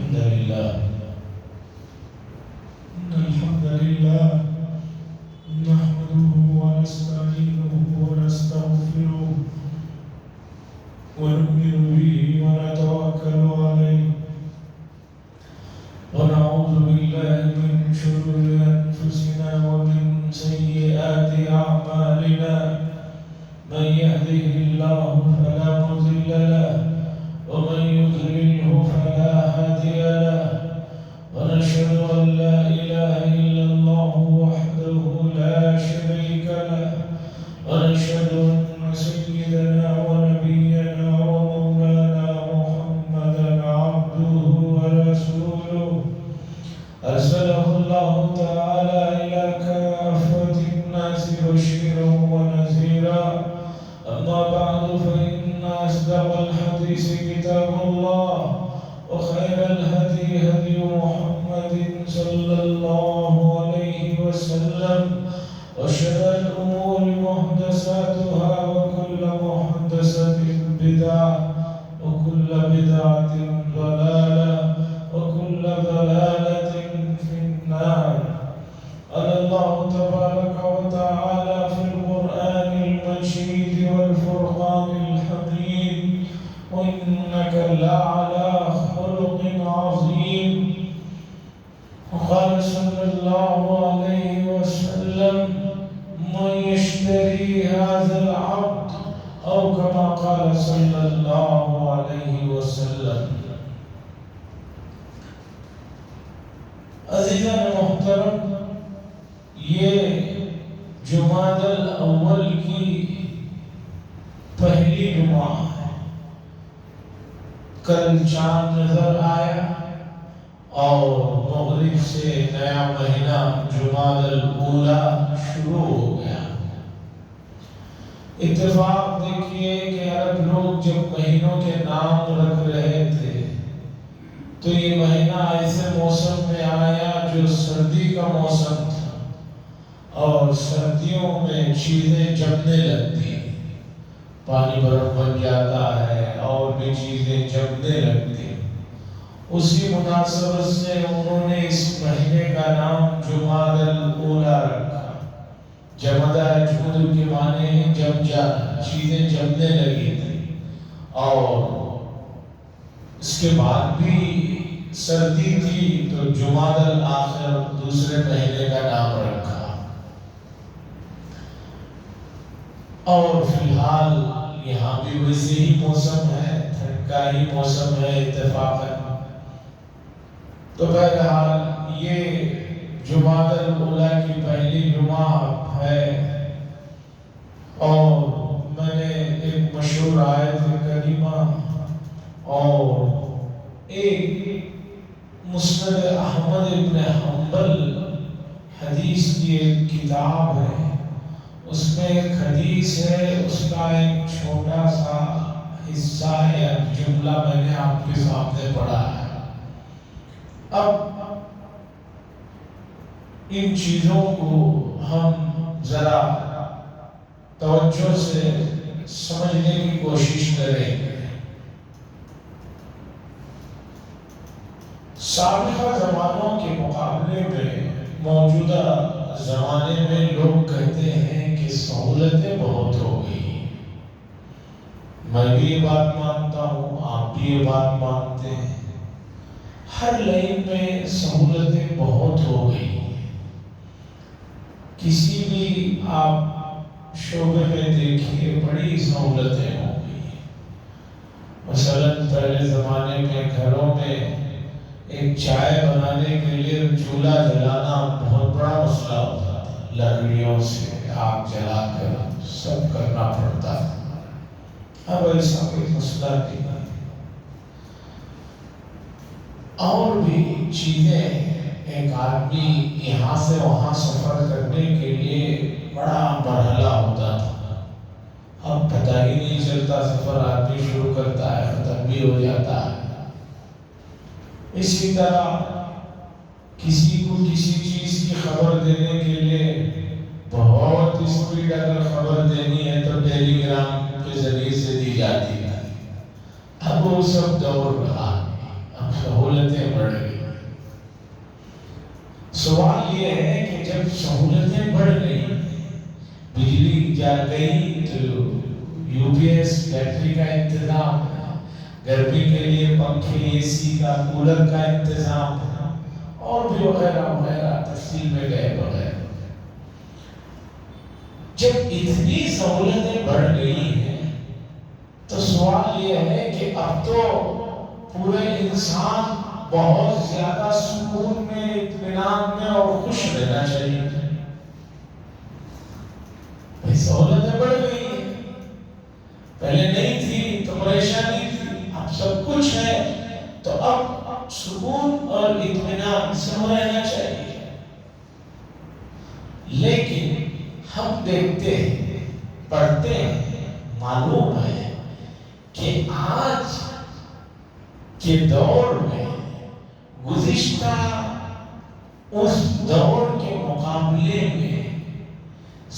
الحمد لله نحمده ونستعينه ونستغفره ونؤمن به ونتوكل عليه ونعوذ بالله من شرور أنفسنا ومن سيئات أعمالنا من يهده الله فلا مضل له ومن يضلله فلا هادي له ونشهد أن لا إله إلا الله وحده لا شريك له ونشهد أن سيدنا ونبينا ومولانا محمدا عبده ورسوله أرسله الله تعالى إلى كافة الناس بشيرا ونذيرا أما بعد فإن أصدق الحديث كتاب الله وخير الهدي هدي محمد صلى الله عليه وسلم وشر الأمور محدثاتها وكل محدثة بدعة وكل بدعة ضلالة وكل ضلالة في النار. قال الله تبارك وتعالى في القرآن المجيد والفرقان الحميد وإنك لعلى خلق عظيم. وقال صلى الله عليه وسلم من يشتري هذا العبد أو كما قال صلى الله عليه وسلم. عزیزان محترم، یہ جمادی الاول کی پہلی جمعہ ہے. کل چاند نظر آیا اور مغرب سے نیا مہینہ جمادی الاولی شروع ہو گیا. اتفاق دیکھیے کہ عرب لوگ جب مہینوں کے نام رکھ رہے تھے تو یہ مہینہ ایسے موسم میں آیا جو سردی کا موسم تھا اور سردیوں میں چیزیں جمنے لگتی، پانی برف بن جاتا ہے اور بھی چیزیں جمنے لگتی. اسی مناسبت سے انہوں نے اس مہینے کا نام جمادی الاولی رکھا. جمادی جمد کے معنی ہیں جم جانا، چیزیں جمنے لگی تھی. اور اس کے بعد بھی سردی تھی تو جمادی الاخر دوسرے مہینے کا نام رکھا. اور فی الحال یہاں بھی ویسے ہی موسم ہے، ٹھنڈ کا ہی موسم ہے اتفاقاً. تو بہرحال یہ جمادی الاولی کی پہلی جمعہ ہے اور میں نے ایک مشہور آیت کریمہ اور ایک مسند احمد ابن حنبل حدیث کی ایک کتاب ہے، اس میں ایک حدیث ہے، اس کا ایک چھوٹا سا حصہ یا جملہ میں نے آپ کے سامنے پڑھا ہے. اب ان چیزوں کو ہم ذرا توجہ سے سمجھنے کی کوشش کریں. سابقہ زمانوں کے مقابلے میں موجودہ زمانے میں لوگ کہتے ہیں کہ سہولتیں بہت ہو گئی. میں بھی یہ بات مانتا ہوں، آپ بھی یہ بات مانتے ہیں. ہر لائن میں سہولتیں بہت ہو گئی. کسی بھی آپ شعبے میں دیکھیے بڑی سہولتیں ہو گئی. مثلا پہلے زمانے میں گھروں میں ایک چائے بنانے کے لیے چولہا جلانا بہت بڑا مسئلہ ہوتا تھا. لکڑیوں سے آگ جلا کر سب کرنا پڑتا تھا. اب ایسا کوئی مسئلہ نہیں ہے. اور بھی چیزیں، ایک آدمی یہاں سے وہاں سفر کرنے کے لیے بڑا مرحلہ ہوتا تھا. اب پتہ ہی نہیں چلتا، سفر آدمی شروع کرتا ہے ختم بھی ہو جاتا ہے. اسی طرح کسی کو کسی چیز کی خبر دینے کے لیے بہت اسپیڈ اگر خبر دینی ہے تو ٹیلی گرام کے ذریعے سے دی جاتی ہے. اب وہ سب دور رہا. اب سہولتیں بڑھ گئی. سوال یہ ہے کہ جب سہولتیں بڑھ گئی، بجلی جا گئی تو یو پی ایس بیٹری کا انتظام ہے، گرمی کے لیے پنکھے، اے سی کا، کولر کا انتظام ہے، اور بھی وغیرہ وغیرہ، تفصیل میں گئے بغیر. جب اتنی سہولتیں بڑھ گئی ہیں تو سوال یہ ہے کہ اب تو پورے انسان بہت زیادہ سکون میں، اطمینان میں اور خوش رہنا چاہیے. سہولتیں بڑھ گئی ہیں، پہلے نہیں تھی تو پریشانی تھی، اب سب کچھ ہے تو اب سکون اور اطمینان سے رہنا چاہیے. لیکن ہم دیکھتے ہیں، پڑھتے ہیں، معلوم ہے کہ آج کے دور میں گزشتہ اس دور کے مقابلے میں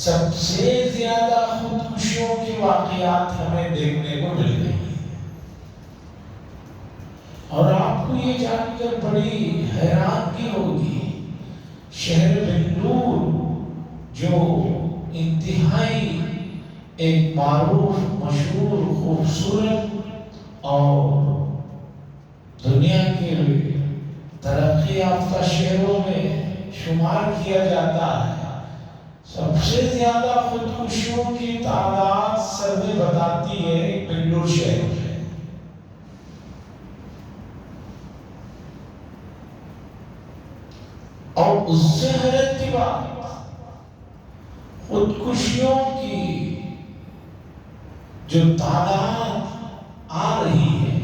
سب سے زیادہ خودکشیوں کے واقعات ہمیں دیکھنے کو مل رہی ہیں. اور آپ کو یہ جان کر بڑی حیرانگی ہوگی، شہر بنگلور جو انتہائی ایک معروف، مشہور، خوبصورت اور دنیا کے ترقی یافتہ شہروں میں شمار کیا جاتا ہے، سب سے زیادہ خودکشیوں کی تعداد سروے بتاتی ہے بنگلور شہر میں. اور اس سے حیرت کی بات، خودکشیوں کی جو تعداد آ رہی ہے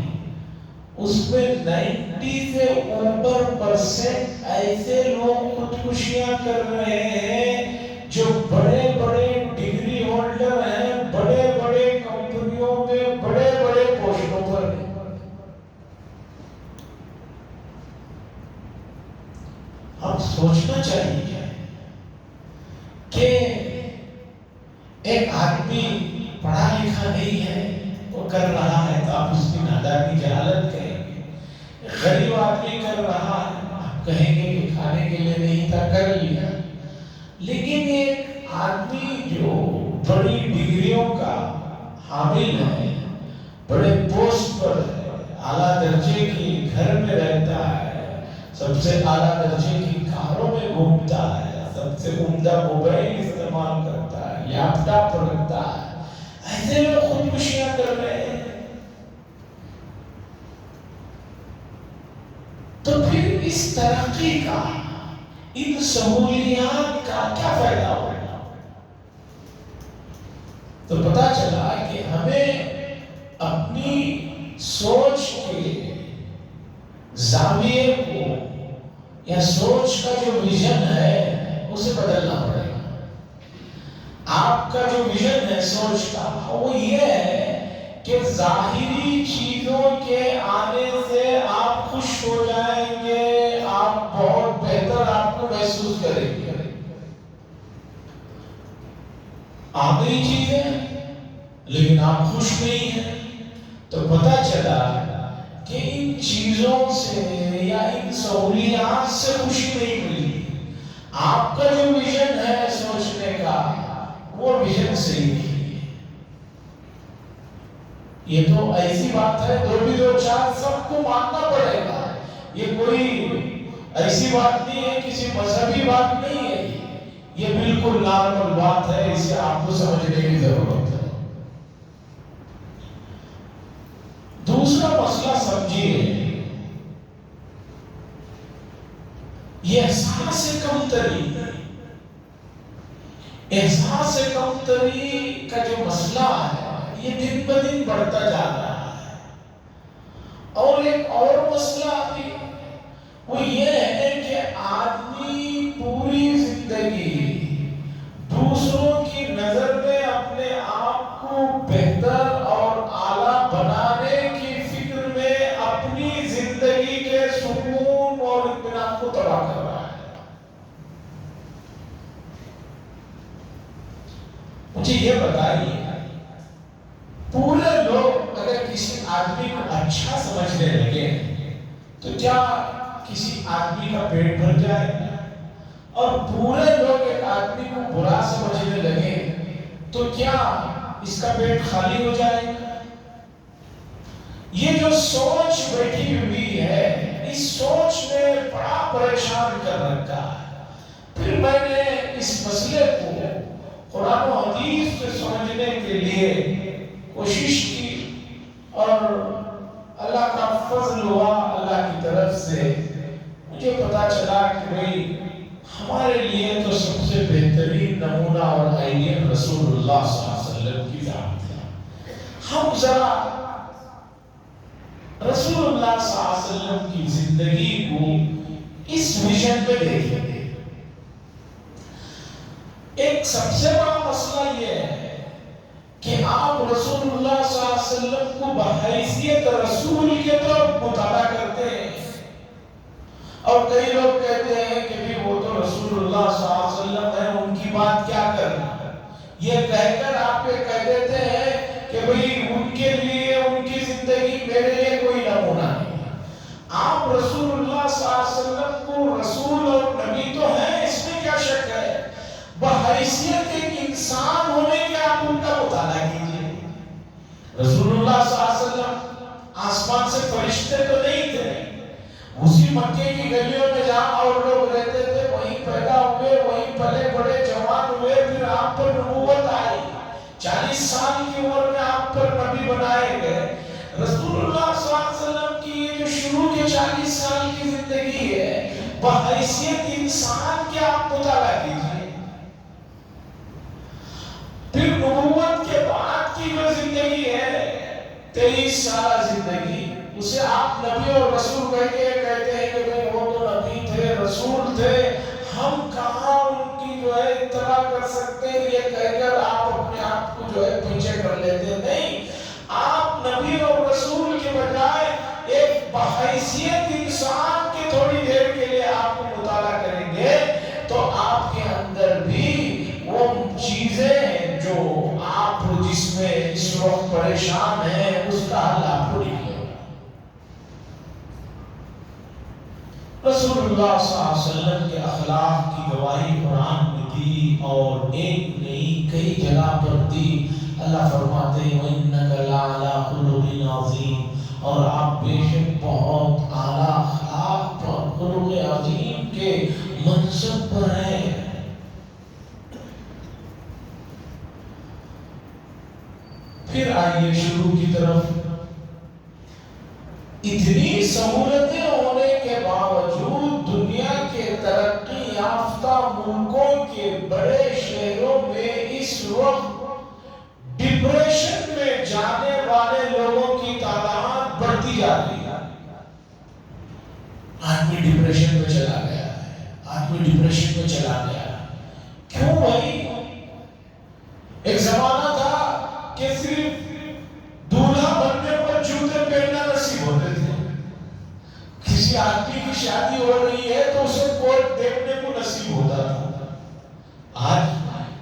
اس میں 90 سے اوپر % ایسے لوگ خودکشیاں کر رہے ہیں جو بڑے بڑے ڈگری ہولڈر ہیں، بڑے بڑے کمپنیوں میں بڑے بڑے پوسٹوں پر ہیں. اب سوچنا چاہیے کہ ایک آدمی پڑھا لکھا نہیں ہے، وہ کر رہا ہے تو آپ اس کی نادانی جہالت کہیں گے. غریب آدمی کر رہا ہے، آپ کہیں گے کہ کھانے کے لیے نہیں تھا، کر لیا. لیکن ایک آدمی جو بڑی ڈگریوں کا حامل ہے، بڑے پوسٹ پر ہے، اعلیٰ درجے کی گھر میں رہتا ہے، سب سے اعلیٰ درجے کی کاروں میں گھومتا ہے، سب سے عمدہ موبائل استعمال کرتا ہے، لیپ ٹاپ رکھتا ہے، ایسے لوگ خودکشیاں کر رہے ہیں. تو پھر اس ترقی کا، ان سہولیات کا کیا فائدہ ہوگا؟ تو پتا چلا کہ ہمیں اپنی سوچ کے زاویے کو یا سوچ کا جو ویژن ہے اسے بدلنا پڑے گا. آپ کا جو ویژن ہے سوچ کا، وہ یہ ہے کہ ظاہری چیزوں کے آنے سے آپ خوش ہو جائیں گے، آپ بہت بہتر آپ کو محسوس کریں گے. آ گئی چیزیں لیکن آپ خوش نہیں ہیں، تو پتا چلا کہ ان چیزوں سے یا ان سہولیات سے خوشی نہیں ملی. آپ کا جو ویژن ہے سوچنے کا، وہ ویژن صحیح نہیں ہے. یہ تو ایسی بات ہے، دو بھی دو چار سب کو ماننا پڑے گا. یہ کوئی ایسی بات نہیں ہے، کسی مذہبی بات نہیں ہے، یہ بالکل نارمل بات ہے. اسے آپ کو سمجھنے کی ضرورت ہے. دوسرا مسئلہ سمجھیے، یہ احساس کمتری، احساس کمتری کا جو مسئلہ ہے یہ دن بدن بڑھتا جا رہا ہے. اور ایک اور مسئلہ بھی وہ یہ ہے کہ آدمی پوری زندگی دوسروں کی نظر میں اپنے آپ کو بہتر اور اعلیٰ بنانے کی فکر میں اپنی زندگی کے سکون اور اطمینان کو تباہ کر رہا ہے. مجھے یہ بتائیے، پورے لوگ اگر کسی آدمی کو اچھا سمجھنے لگے تو کیا کسی آدمی کا پیٹ بھر جائے گا؟ اور پورے لوگ ایک آدمی کو برا سمجھنے لگے تو کیا اس کا پیٹ خالی ہو جائے گا؟ یہ جو سوچ بیٹھی ہوئی ہے، اس سوچ نے بڑا پریشان کر رکھا ہے۔ پھر میں نے اس مسئلے کو قرآن و حدیث سے سمجھنے کے لیے کوشش کی، اور اللہ کا فضل ہوا، اللہ کی طرف سے مجھے پتا چلا کہ بھئی ہمارے لیے تو سب سے بہترین نمونہ اور آئیڈیل رسول اللہ صلی اللہ علیہ وسلم کی ذات ہے۔ ہم ذرا رسول اللہ صلی اللہ علیہ وسلم کی زندگی کو اس ویژن پہ دیکھیں گے۔ ایک سب سے بڑا مسئلہ یہ ہے کہ آپ رسول اللہ صلی اللہ علیہ وسلم کو بحیثیت رسول کے طرف مطالعہ کرتے ہیں، اور کئی لوگ کہتے ہیں کہ بھی وہ تو رسول اللہ صلی اللہ علیہ وسلم ہے، ان کی بات کیا کرنا، یہ کہہ کر آپ یہ کہہ دیتے ہیں کہ بھئی ان کے لیے ان کی زندگی میرے لیے کوئی نمونہ نہیں ہے۔ آپ رسول اللہ صلی اللہ علیہ وسلم کو رسول اور نبی تو ہیں، اس میں کیا شک ہے، بحیثیت ایک انسان ہونے کے آپ ان کا مطالعہ کیجئے۔ رسول اللہ صلی اللہ علیہ وسلم آسمان سے فرشتے تو نہیں تھے، اسی مکے کی گلیوں میں جہاں اور لوگ رہتے تھے وہیں پیدا ہوئے، وہیں پلے بڑے، جوان ہوئے، پھر آپ پر نبوت آئی، 40 سال کی عمر میں آپ پر نبی بنائے گئے۔ رسول اللہ صلی اللہ علیہ وسلم کی یہ جو شروع کے 40 سال کی زندگی ہے، بحیثیت انسان کے آپ مطالعہ کیجئے۔ پھر نبوت کے بعد کی جو زندگی ہے، 23 سال زندگی، اسے آپ نبی اور رسول کہتے ہیں کہ وہ تو نبی تھے، رسول تھے، ہم کہاں ان کی جو ہے اتباع کر سکتے ہیں، یہ کہہ کر آپ اپنے آپ کو جو ہے پیچھے کر لیتے ہیں۔ نہیں، آپ نبی اور رسول کے بجائے ایک بحیثیت انسان کے تھوڑی دیر کے لیے آپ کو مطالعہ کریں گے تو آپ کے اندر بھی وہ چیزیں جو آپ جس میں اس وقت پریشان ہیں اس کا حل آپ کو نہیں ہوگا۔ رسول اللہ صلی اللہ علیہ وسلم کے اخلاق کی گواہی قرآن میں دی، اور ایک نہیں کئی جگہ پر دی۔ اللہ فرماتے ہیں وَإِنَّكَ لَعَلَىٰ خُلُقٍ عَظِيمٍ، اور آپ بے شک بہت اعلیٰ اخلاق پر، خلق عظیم کے منصب پر ہیں۔ پھر آئیے شروع کی طرف۔ اتنی سہولتیں ہونے کے باوجود دنیا کے ترقی یافتہ ملکوں کے بڑے شہروں میں اس وقت ڈپریشن میں جانے والے لوگوں کی تعداد بڑھتی جا رہی ہے۔ آدمی ڈپریشن میں چلا گیا ہے، آدمی ڈپریشن میں چلا گیا ہے۔ کیوں بھائی؟ ایک زمانہ تھا کہ صرف دولہا بننے پر جوتے پہننا نصیب ہوتے تھے، کسی آدمی کی شادی ہو رہی ہے تو اسے کوٹ دیکھنے کو نصیب ہوتا تھا۔ آج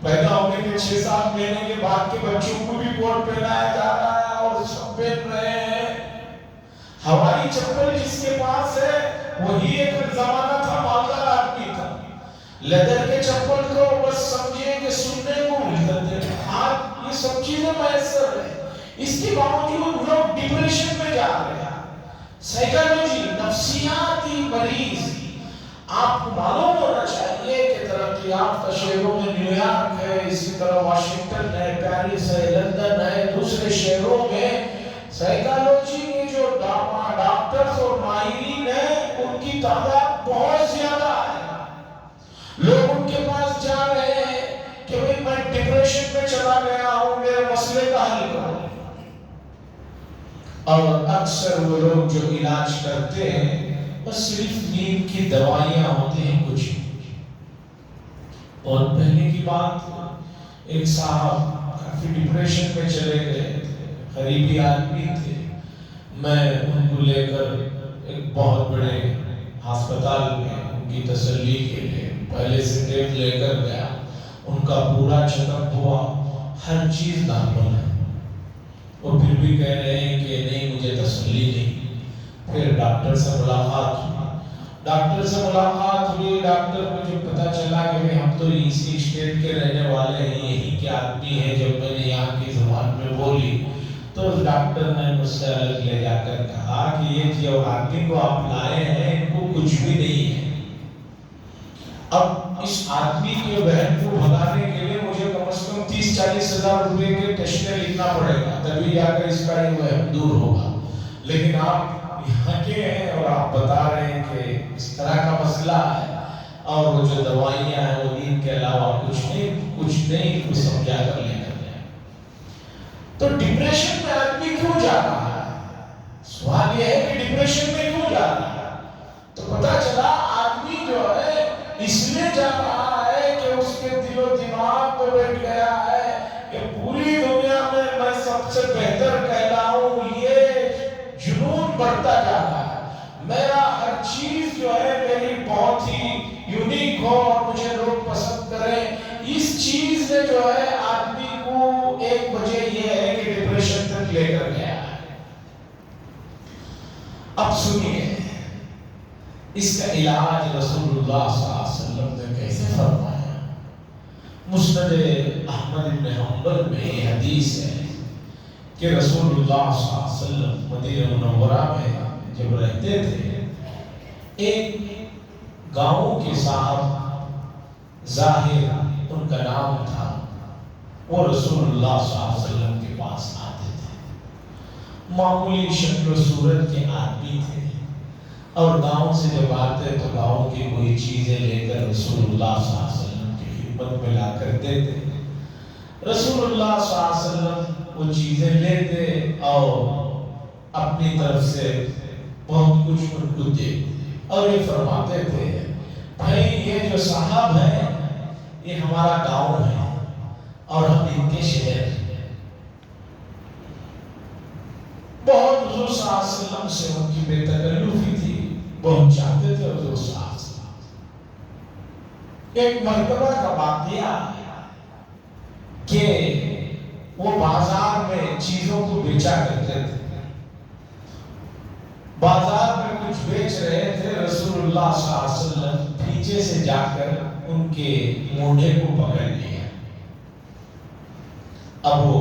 پیدا ہونے کے 6-7 مہینے کے بعد کے بچوں کو بھی کوٹ پہنایا جا رہا ہے اور سب پہن رہے ہیں۔ ہوائی چپل جس کے پاس ہے وہی ایک زمانہ تھا مالدار آدمی تھا، لیدر کے چپل کو بس سمجھے کہ سننے کو ملتے تھے۔ آج یہ سب چیزیں میسر ہیں، اس کے باوجود لوگ ڈپریشن میں جا رہے ہیں۔ سائیکالوجی، نفسیاتی مریض، آپ کو معلوم ہونا چاہیے کہ ترقی یافتہ شہروں میں نیو یارک ہے، اسی طرح واشنگٹن ہے، پیرس ہے، لندن ہے، دوسرے شہروں میں سائیکالوجی کے جو ڈاکٹرز اور ماہرین ہیں ان کی تعداد بہت زیادہ ہے۔ لوگ ان کے پاس جا رہے ہیں کہ بھئی میں ڈپریشن میں چلا گیا ہوں، میرے مسئلے کا حل کرو۔ اور اکثر وہ لوگ جو علاج کرتے ہیں وہ صرف نیند کی دوائیاں ہوتے ہیں، کچھ۔ اور پہلے کی بات، ایک صاحب کافی ڈپریشن میں چلے گئے تھے، قریبی آدمی تھے، میں ان کو لے کر ایک بہت بڑے ہسپتال میں ان کی تسلی کے لیے پہلے سے ٹیپ لے کر گیا۔ ان کا پورا چیک اپ ہوا، ہر چیز نارمل ہے۔ وہ پھر بھی کہہ رہے ہیں کہ نہیں مجھے تسلی نہیں۔ پھر ڈاکٹر سے ملاقات ہوئی، ڈاکٹر کو جب پتا چلا کہ ہم تو اسی اسٹیٹ کے رہنے والے ہیں، یہی کے آدمی ہیں، جب میں نے یہاں کی زبان میں بولی تو ڈاکٹر نے مجھ سے الگ لے جا کر کہا کہ یہ جو آدمی کو آپ لائے ہیں ان کو کچھ بھی نہیں ہے، اب اس آدمی کے بہن کو بھگانے کے لیے مجھے کم از کم 30-40 ہزار روپے کے ٹیسٹیں لکھنا پڑے گا، تبھی جا کر اس کا یہ وہم دور ہوگا، لیکن آپ یہاں کے ہیں اور آپ بتا رہے ہیں کہ اس طرح کا مسئلہ ہے اور وہ جو دوائیاں ہیں وہ دین کے علاوہ کچھ نہیں کچھ سمجھا کر لے کر جائیں۔ تو ڈپریشن میں آدمی کیوں جا رہا ہے؟ سوال یہ ہے کہ ڈپریشن میں کیوں جا رہا ہے؟ تو پتا چلا آدمی جو ہے اس لیے جا رہا ہے کہ اس کے دل و دماغ میں بیٹھ گیا ہے کہ پوری دنیا میں میں سب سے بہتر کہلاؤں، یہ جنون بڑھتا جا رہا ہے، میرا ہر چیز جو ہے میری بہت ہی یونیک ہو اور مجھے لوگ پسند کریں، اس چیز نے جو ہے آدمی کو ایک وجہ یہ ہے کہ ڈپریشن تک لے کر گیا ہے۔ اب سنیے اس کا علاج رسول اللہ صلی اللہ علیہ وسلم نے کیسے فرمایا۔ مسند احمد بن حنبل میں یہ حدیث ہے کہ رسول اللہ صلی اللہ علیہ وسلم مدینہ منورہ میں جب رہتے تھے، ایک گاؤں کے صاحب ظاہر ان کا نام تھا، وہ رسول اللہ صلی اللہ علیہ وسلم کے پاس آتے تھے، معمولی شکل و صورت کے آدمی تھے اور گاؤں سے جب آتے تو گاؤں کی کوئی چیزیں لے کر رسول اللہ صلی اللہ علیہ وسلم کی خدمت میں لا کر دیتے، رسول اللہ صلی اللہ علیہ وسلم وہ چیزیں لیتے اور اپنی طرف سے بہت کچھ ان کو دیتے اور یہ فرماتے تھے بھائی یہ جو صاحب ہیں یہ ہمارا گاؤں ہے اور ہم ان کے شہر ہیں، بہت حضور صلی اللہ علیہ وسلم سے ان کی بے تکلفی تھی، بہت چاہتے تھے حضور صلی اللہ علیہ وسلم۔ ایک مرتبہ کا واقعہ کہ وہ بازار میں چیزوں کو بیچا کرتے تھے، بازار میں کچھ بیچ رہے تھے، رسول اللہ صلی اللہ علیہ وسلم پیچھے سے جا کر ان کے مونڈے کو پکڑ لیا، اب وہ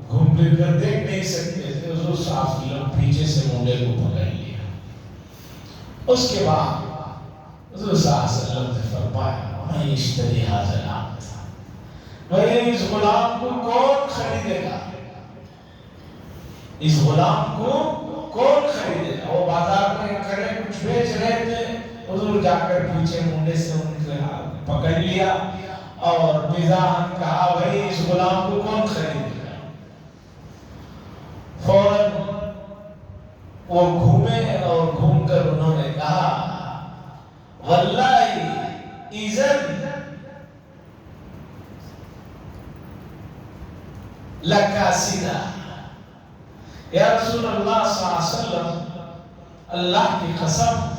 گھوم پھر کر دیکھ نہیں سکتے تھے، حضور صلی اللہ علیہ وسلم پیچھے سے مونڈے کو پکڑ لیا، اس کے بعد حضور صلی اللہ علیہ وسلم نے فرمایا میں اشتری حاضر عبد، بھائی اس غلام کو کون خریدے گا، اس غلام کو کون خریدے گا؟ وہ بازار میں کھڑے کچھ بیچ رہے تھے، حضور جا کر پیچھے مونڈے سے ان کو پکڑ لیا اور مزاحاً کہا بھائی اس غلام کو کون خریدے گا؟ فوراً وہ گھومے اور گھوم کر انہوں نے کہا واللہ اذن لکاسدہ، یا رسول اللہ صلی اللہ علیہ وسلم اللہ کی قسم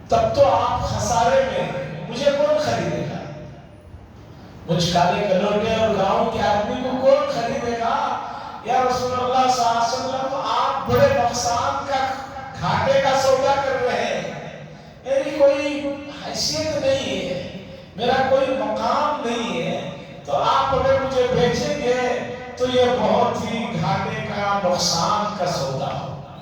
تب تو آپ خسارے میں، مجھے کون خریدے گا؟ مجھ کالے کلوٹے اور گاؤں کے آدمی کو کون خریدے گا؟ یا رسول اللہ صلی اللہ علیہ وسلم آپ بڑے نقصان کا گھاٹے کا سودا کر رہے ہیں، میری کوئی حیثیت نہیں ہے، میرا کوئی مقام نہیں ہے، تو آپ اگر مجھے بیچیں گے تو یہ بہت ہی گھاٹے کا نقصان کا سودا ہوگا۔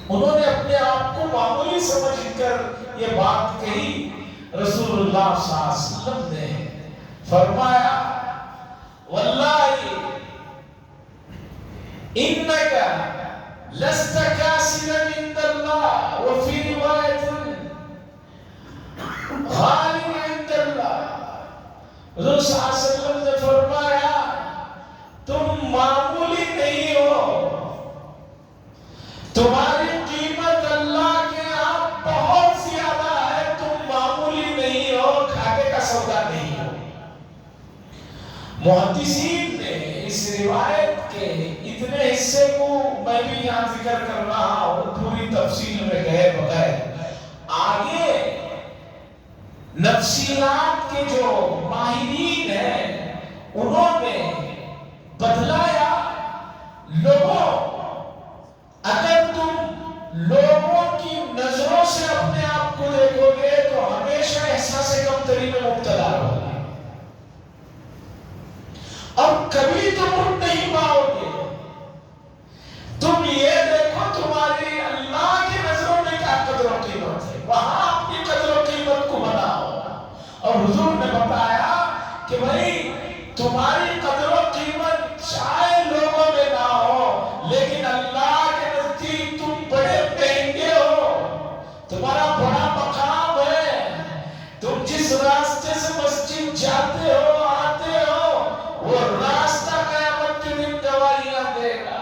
انہوں نے اپنے آپ کو معمولی سمجھ کر یہ بات کہی، رسول اللہ صلی اللہ علیہ وسلم نے فرمایا واللہ انکا لست کاسلا عند اللہ وفی روایت غالب عند اللہ، حضور صلی اللہ علیہ وسلم نے فرمایا تم معمولی نہیں ہو، تمہاری قیمت اللہ کے یہاں بہت زیادہ ہے، تم معمولی نہیں ہو، گھاٹے کا سودا نہیں ہو۔ محدثین نے اس روایت کے اتنے حصے کو میں بھی یہاں ذکر کر رہا ہوں پوری تفصیل میں گئے بغیر، آگے نفسیات کے جو ماہرین ہیں انہوں نے بتلایا لوگوں اگر تم کہ بھائی تمہاری قدر و قیمت شاید لوگوں میں نہ ہو، لیکن اللہ کے نزدیک تم بڑے مہنگے ہو، تمہارا بڑا مقام ہے، تم جس راستے سے مسجد جاتے ہو آتے ہو وہ راستہ قیامت کے دن گواہیاں دے گا،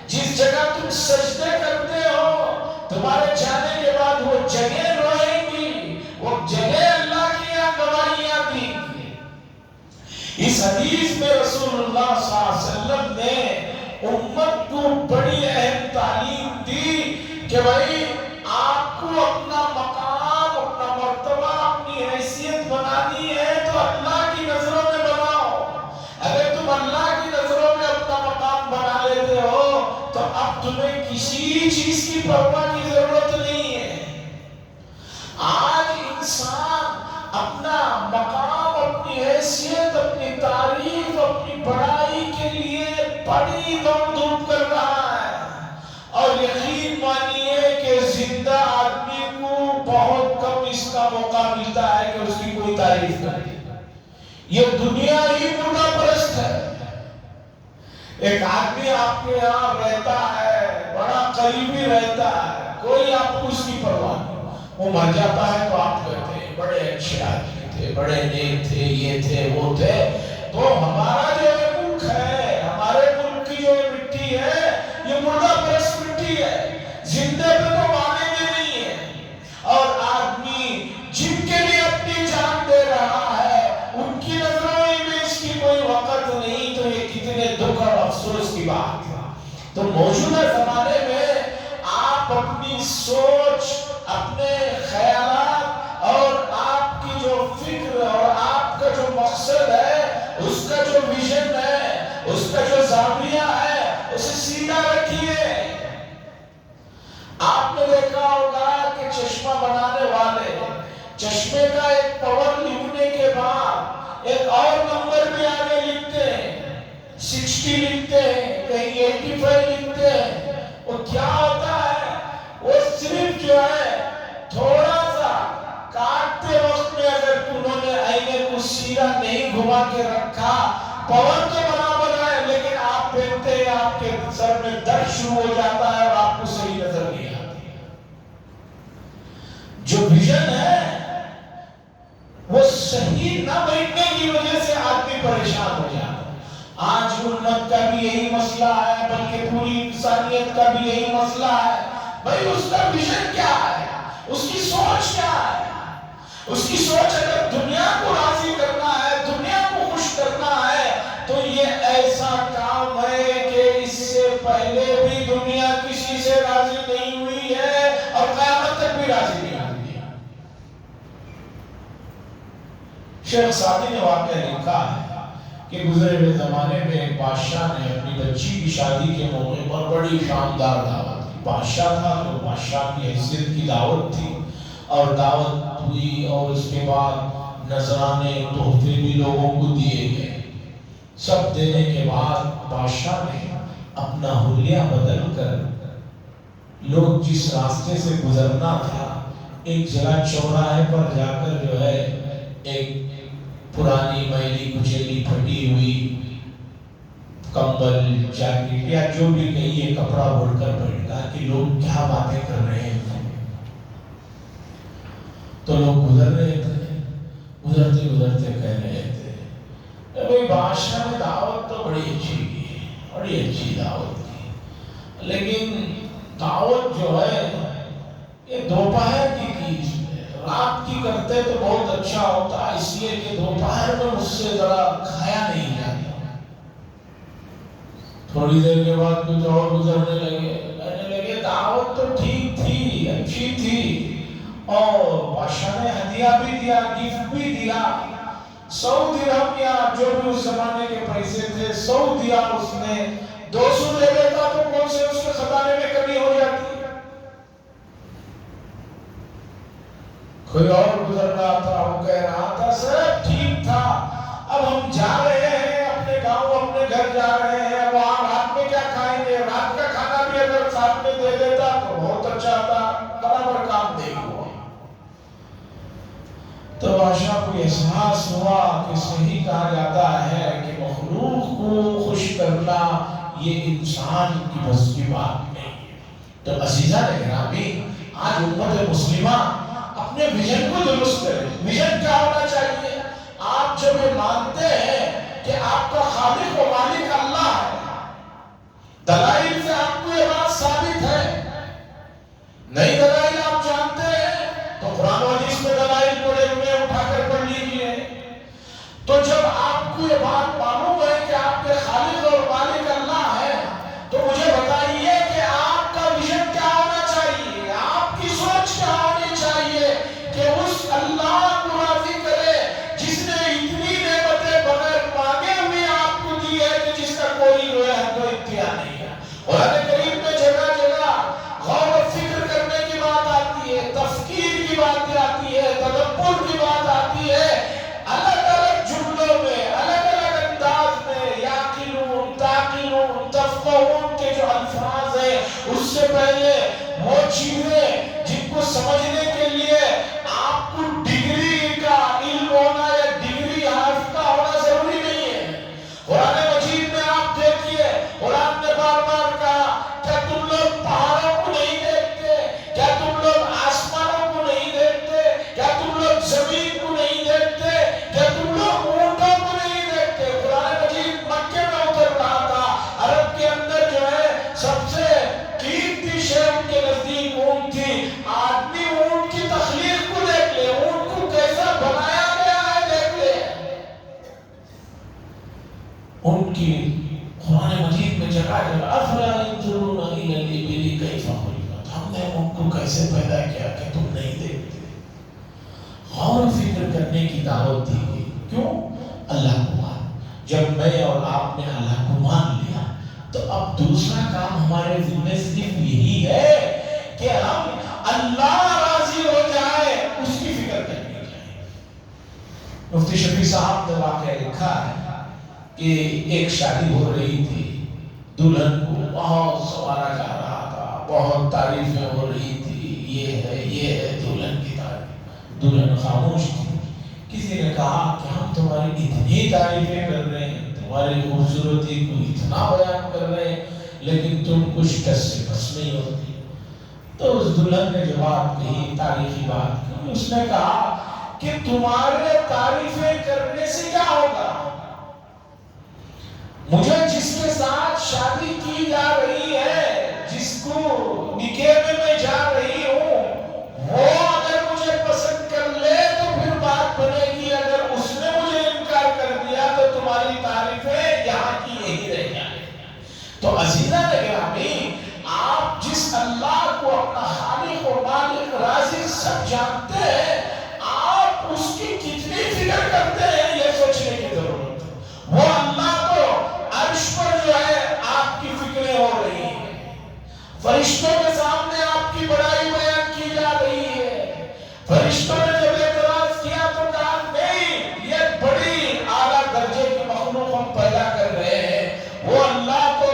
جس جگہ تم سجدے کرتے ہو تمہارے جانے کے بعد وہ جگہ روئیں گی، وہ جگہ اللہ کی یہاں گواہیاں دیں گی۔ اس حدیث میں رسول اللہ صلی اللہ علیہ وسلم نے امت کو بڑی اہم تعلیم دی کہ بھائی آپ کو اپنا مقام، اپنا مرتبہ، اپنی حیثیت بنانی ہے تو اللہ کی نظروں میں بناؤ۔ اگر تم اللہ کی نظروں میں اپنا مقام بنا لیتے ہو تو اب تمہیں کسی چیز کی پرواہ کی ضرورت نہیں ہے۔ آج انسان اپنا مقام، اپنی حیثیت، اپنی تعریف، اپنی بڑائی کے لیے بڑی دوڑ دھوپ کر رہا ہے، اور یقین مانیے کہ زندہ آدمی کو بہت کم اس کا موقع ملتا ہے کہ اس کی کوئی تعریف کرے۔ یہ دنیا ہی مردہ پرست ہے۔ ایک آدمی آپ کے یہاں رہتا ہے، بڑا قریبی رہتا ہے، کوئی آپ کو اس کی پرواہ نہیں، وہ مر جاتا ہے تو آپ کہتے ہیں بڑے اچھے آدمی تھے، بڑے نیک تھے، یہ تھے وہ تھے۔ تو ہمارا جو یہ ملک ہے، ہمارے ملک کی جو یہ مٹی ہے، یہ مردہ پرست مٹی ہے، زندے پہ تو مانے میں نہیں ہے۔ اور آدمی جن کے لیے اپنی جان دے رہا ہے ان کی نظروں میں اس کی کوئی وقت نہیں، تو یہ کتنے دکھ اور افسوس کی بات ہے۔ تو موجودہ زمانے میں آپ اپنی سوچ، اپنے خیالات اور آپ کی جو فکر اور آپ کا جو مقصد ہے، اس کا جو ویژن ہے، اس کا جو زاویہ ہے، اسے سیدھا رکھیے۔ آپ نے دیکھا ہوگا کہ چشمہ بنانے والے چشمے کا ایک پاور لکھنے کے بعد ایک اور نمبر بھی آگے لکھتے ہیں، 60 لکھتے ہیں، کہیں 85 لکھتے ہیں۔ وہ کیا ہوتا ہے؟ وہ صرف جو ہے تھوڑا سا کاٹتے وقت میں اگر انہوں نے آئینے کو سیدھا نہیں گھما کے رکھا، پاور تو برابر ہے لیکن آپ پہنتے ہیں آپ کے سر میں درد شروع ہو جاتا ہے اور آپ کو صحیح نظر نہیں آتی ہے۔ جو ویژن ہے وہ صحیح نہ بیٹھنے کی وجہ سے آدمی پریشان ہو جاتا ہے۔ آج امت کا بھی یہی مسئلہ ہے، بلکہ پوری انسانیت کا بھی یہی مسئلہ ہے۔ بھائی اس کا ویژن کیا ہے؟ اس کی سوچ کیا ہے؟ اس کی سوچ اگر دنیا کو راضی کرنا ہے، دنیا کو خوش کرنا ہے، تو یہ ایسا کام ہے کہ اس سے پہلے بھی دنیا کسی سے راضی نہیں ہوئی ہے اور قیامت تک بھی راضی نہیں ہوئی ہے۔ شیخ سعدی نے واقعہ لکھا ہے کہ گزرے ہوئے زمانے میں ایک بادشاہ نے اپنی بچی کی شادی کے موقع پر بڑی شاندار دعوت دی۔ بادشاہ تھا تو بادشاہ کی حیثیت کی دعوت تھی، اور دعوت ہوئی اور اس کے بعد نذرانے تحفے بھی لوگوں کو دیے گئے۔ سب دینے کے بعد بادشاہ نے اپنا حلیہ بدل کر لوگ جس راستے سے گزرنا تھا، ایک جگہ چوراہے پر جا کر جو ہے ایک پرانی میلی کچیلی پھٹی ہوئی کمبل، جیکٹ یا جو بھی کہیے کپڑا اوڑھ کر بیٹھا کہ لوگ کیا باتیں کر رہے ہیں۔ تو لوگ گزر رہے تھے، گزرتے گزرتے کہہ رہے تھے بھئی بادشاہ نے دعوت تو بڑی اچھی کی، بڑی اچھی دعوت کی، لیکن دعوت جو ہے یہ دوپہر کی رات کی کرتے تو بہت اچھا ہوتا، اس لیے کہ دوپہر میں مجھ سے ذرا کھایا نہیں جاتا۔ تھوڑی دیر کے بعد کچھ اور گزرنے لگے، کہنے لگے دعوت تو ٹھیک تھی، اچھی تھی، اور بادشاہ نے ہدیہ بھی دیا، گفٹ بھی دیا، 100 درہم یا جو بھی اس زمانے کے پیسے تھے 100 دیا اس نے، 200 دے دیتا تو کون سے اس کے خزانے میں کمی ہو جاتی۔ کوئی اور گزر رہا تھا، وہ کہہ رہا تھا سب ٹھیک تھا، اب ہم جا رہے ہیں اپنے گاؤں، اپنے گھر جا رہے ہیں، وہاں رات میں کیا کھائیں گے، رات کا کھانا بھی اگر ساتھ میں دے دیتا تو بہت اچھا تھا، برابر کام نہیں ہوا۔ تو بادشاہ کو احساس ہوا کہ صحیح کہا جاتا ہے کہ مخلوق کو خوش کرنا یہ انسان کی بس کی بات نہیں ہے۔ تو عزیزان گرامی، آج امت مسلمہ اپنے ویژن کو درست کرے۔ ویژن کیا ہونا چاہیے؟ آپ جب یہ مانتے ہیں کہ آپ کا خالق و مالک اللہ ہے، دلائل سے آپ کو یہ بات ثابت ہے۔ نئی دلائل آپ جانتے ہیں تو قرآن و حدیث میں دلائل پڑے ہوئے اٹھا کر پڑھ لیجئے۔ تو جب آپ کو یہ بات معلوم ہے کہ آپ کے خالق اور مالک اللہ ہے، تو مجھے بتائیے کہ آپ کا ویژن کیا ہونا چاہیے، آپ کی سوچ کیا ہونی چاہیے کہ اس اللہ کو راضی کرے جس نے اتنی نعمتیں بغیر مانگے ہوئے آپ کو دی ہے کہ جس کا کوئی اختیار نہیں ہے۔ قرآن کریم میں جگہ جگہ غور و فکر کرنے کی بات آتی ہے، تفکیر کی بات آتی ہے، تدبر کی بات آتی ہے، الگ الگ جملوں میں، الگ الگ انداز میں، یاقلون، تاقلون، تفقہون کے جو الفاظ ہیں، اس سے پہلے وہ چیزیں جن کو سمجھنے کے لیے آپ کو ڈگری کا علم ہونا یا ڈگری یافتہ ہونا ضروری نہیں ہے۔ قرآن مجید میں آپ دیکھیے، قرآن نے بار بار کہا، کیا تم لوگ پہاڑوں کو نہیں دیکھتے؟ کیا تم لوگ آسمانوں کو نہیں دیکھتے؟ کیا تم لوگ زمین کو نہیں دیکھتے؟ کیا تم لوگ اونٹوں کو نہیں دیکھتے؟ قرآن مجید مکے میں اتر رہا تھا، عرب کے اندر جو ہے سب سے قیمتی شے ان کے نزدیک اونٹ تھی۔ آدمی اونٹ کی تخلیق کو دیکھ لے، اونٹ کو کیسا بنایا گیا ہے دیکھ لے۔ ان کی قرآن مجید میں جگہ جگہ افلا ينظرون الى الابل كيف خلقت، ہم نے ان کو کیسے پیدا کیا کہ تم نہیں دیکھتے۔ غور و فکر کرنے کی دعوت دی گئی۔ کیوں؟ اللہ کو مان۔ جب میں اور آپ نے اللہ کو مان لیا تو اب دوسرا کام ہمارے ذمہ صرف یہی ہے کہ ہم اللہ راضی ہو جائے اس کی فکر کرنی چاہیے۔ مفتی شفیع صاحب نے واقعہ لکھا ہے کہ ایک شادی ہو رہی تھی، دلہن کو بہت سوارا جا رہا تھا، بہت تعریفیں ہو رہی تھی، یہ ہے دلہن کی تعریف۔ دلہن خاموش تھی۔ کسی نے کہا کہ ہم تمہاری اتنی تعریفیں کر رہے ہیں، تمہاری خوبصورتی کو اتنا بیان کر رہے ہیں، لیکن تم کچھ ٹس سے بس نہیں ہوتی۔ تو اس دلہن نے جواب کہی، تاریخی بات کی، اس نے کہا کہ تمہارے تعریفیں کرنے سے کیا ہوگا؟ مجھے جس کے ساتھ شادی کی جا رہی ہے، جس کو نکاح میں جا رہی ہوں، وہ اگر مجھے پسند کر لے تو پھر بات بنے گی، اگر اس نے مجھے انکار کر دیا تو تمہاری تعریفیں یہاں کی یہی رہ جائیں۔ تو عزیزان گرامی، آپ جس اللہ کو اپنا خالق و مالک رازق سب جانتے ہیں، آپ اس کی کتنی فکر کرتے ہیں یہ سوچنے کی ضرورت ہے۔ وہ اللہ کو عرش پر جو ہے آپ کی فکریں ہو رہی ہیں، فرشتوں کے سامنے آپ کی بڑائی بیان کی جا رہی ہے۔ فرشتوں نے جب اعتراض کیا تو کہا نہیں، یہ بڑی اعلیٰ درجے کی مخلوق ہم پیدا کر رہے ہیں۔ وہ اللہ کو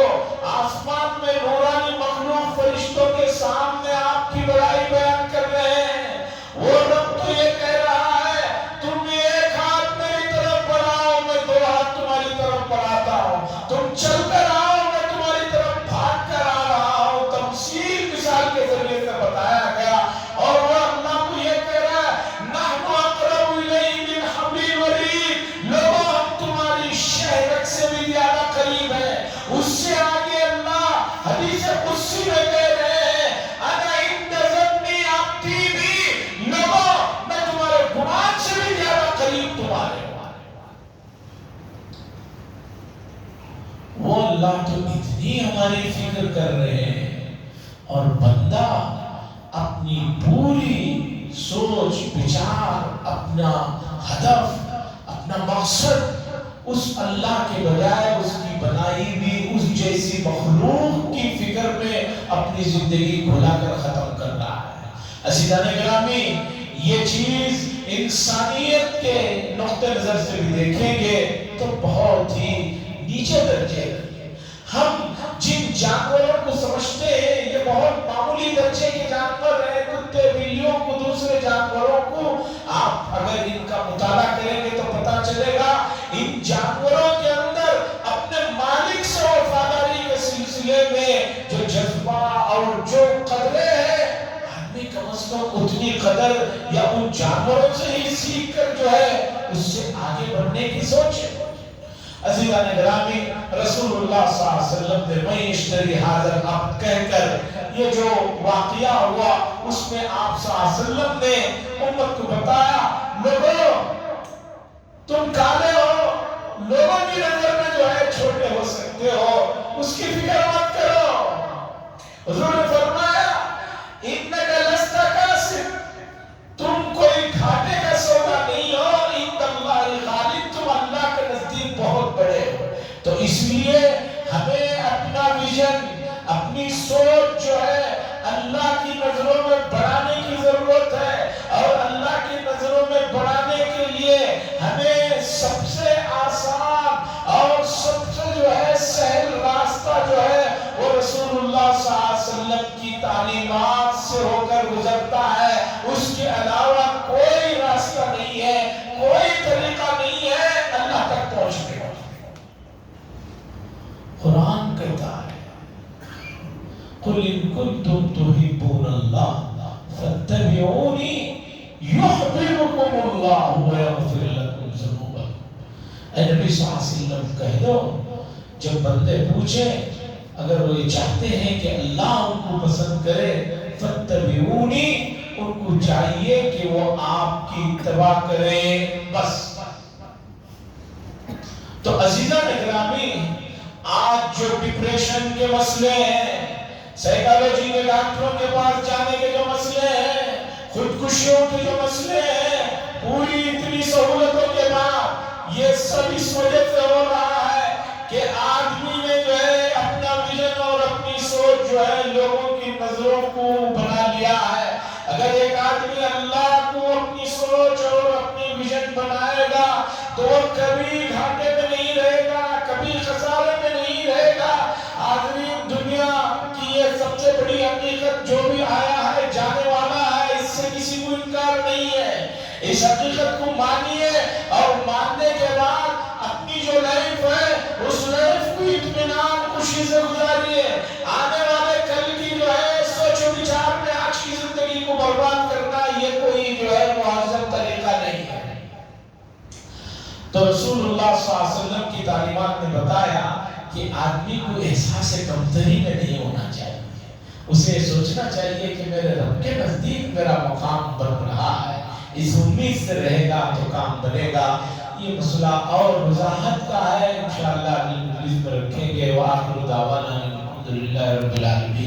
آسمان میں نورانی مخلوق فرشتوں کے سامنے آپ کی بڑائی بیان کر رہے ہیں۔ وہ رب تو یہ کہہ رہا ہے تم ایک ہاتھ میری طرف بڑھاؤ، میں دو ہاتھ تمہاری طرف بڑھاتا ہوں، تم چل کر آؤ، میں تمہاری طرف بھاگ کر آ رہا ہوں۔ تمثیل مثال کے ذریعے سے بتایا گیا، اور وہ اللہ کو یہ کہہ رہا ہے نحن اقرب الیہ من حبل الورید، لوگوں ہم تمہاری شہرک سے بھی زیادہ قریب ہیں۔ اس سے آگے اللہ حدیث قدسی میں کہہ رہے ہیں انا عند ظن عبدی بی، لوگوں میں تمہارے گمان سے بھی زیادہ قریب تمہارے۔ وہ اللہ تو اتنی ہماری فکر کر رہے ہیں، اور بندہ اپنی پوری سوچ بچار، اپنا ہدف، اپنا مقصد اس اللہ کے بجائے اس کی بنائی بھی اس جیسی مخلوق کی فکر میں اپنی زندگی کھلا کر ختم کر رہا ہے۔ عزیزان گرامی، یہ چیز انسانیت کے نقطہ نظر سے بھی دیکھیں گے تو بہت ہی نیچے درجے کی ہے۔ ہم جن جانوروں کو سمجھتے ہیں یہ بہت معمولی درجے کے جانور ہیں، کتے بلیوں کو، دوسرے جانوروں کو آپ اگر ان کی قدر یا ان جانوروں سے ہی سیکھ کر جو ہے اس سے آگے بڑھنے کی سوچے۔ عزیزان گرامی، رسول اللہ صلی اللہ علیہ وسلم نے میں اشتری حاضر عبد کہہ کر یہ جو واقعہ ہوا اس میں آپ صلی اللہ علیہ وسلم نے امت کو بتایا، لوگوں تم کالے ہو، لوگوں کی نظر میں جو ہے چھوٹے ہو سکتے ہو، اس کی فکر مت کرو۔ حضور نے فرمایا اِنَّكَ لَسْتَ كَاسِبٌ، تم کوئی گھاٹے کا سودا نہیں ہو، عِندَ اللَّهِ غالب، تم اللہ کے نزدیک بہت بڑے ہو۔ تو اس لیے ہمیں اپنا ویژن، اپنی سوچ جو ہے اللہ کی نظروں میں بڑھانے کی ضرورت ہے، اور اللہ کی نظروں میں بڑھانے کے لیے ہمیں سب سے آسان اور سب سے جو ہے سہل راستہ جو ہے وہ رسول اللہ صلی اللہ علیہ وسلم کی تعلیمات سے ہو کر گزرتا ہے۔ اس کے علاوہ کوئی راستہ نہیں ہے، کوئی طریقہ نہیں ہے اللہ تک پہنچنے کا۔ قرآن کہتا ہے قُلْ إِن كُنتُمْ تُحِبُّونَ اللَّهَ فَاتَّبِعُونِي يُحْبِبْكُمُ اللَّهُ وَيَغْفِرْ لَكُمْ ذُنُوبَكُمْ۔ اے نبی صلی اللہ علیہ وسلم کہہ دو، جب بندے پوچھیں اگر وہ یہ چاہتے ہیں کہ اللہ ان کو پسند کرے، فَاتَّبِعُونِي، ان کو چاہیے کہ وہ آپ کی اتباع کریں بس۔ تو عزیزان گرامی، آج جو ڈپریشن کے مسئلے ہیں، سائیکالوجی کے ڈاکٹروں کے پاس جانے کے جو مسئلے ہیں، خودکشیوں کے جو مسئلے ہیں، پوری اتنی سہولتوں کے بعد یہ سب اس وجہ سے ہو رہا ہے کہ آدمی نے جو ہے اپنا ویژن اور اپنی سوچ جو ہے لوگوں کی نظروں کو بنا لیا ہے۔ اگر ایک آدمی اللہ کو اپنی سوچ اور اپنی ویژن بنائے گا تو وہ کبھی گھاٹے میں نہیں رہے گا، کبھی خسارے میں نہیں رہے گا۔ آدمی دنیا کی یہ سب سے بڑی حقیقت جو بھی آیا ہے جانے والا ہے، اس سے کسی کو انکار نہیں ہے۔ اس حقیقت کو مانیے اور ماننے کے بعد اپنی جو لائف ہے اس لائف کو اطمینان خوشی سے گزاریے۔ آنے والے کل کی جو ہے سوچ و بچار میں آج کی زندگی کو برباد کرنا یہ کوئی جو ہے مہذب طریقہ نہیں ہے۔ تو رسول اللہ صلی اللہ علیہ وسلم کی تعلیمات نے بتایا کہ آدمی کو احساس کمتری میں نہیں ہونا چاہیے، اسے سوچنا چاہیے کہ میرے رب کے نزدیک میرا مقام بن رہا ہے، اس امید سے رہے گا تو کام بنے گا۔ یہ مسئلہ اور وضاحت کا ہے، انشاءاللہ اگلی مجلس میں رکھیں گے۔ وآخر دعوانا الحمدللہ رب العالمین۔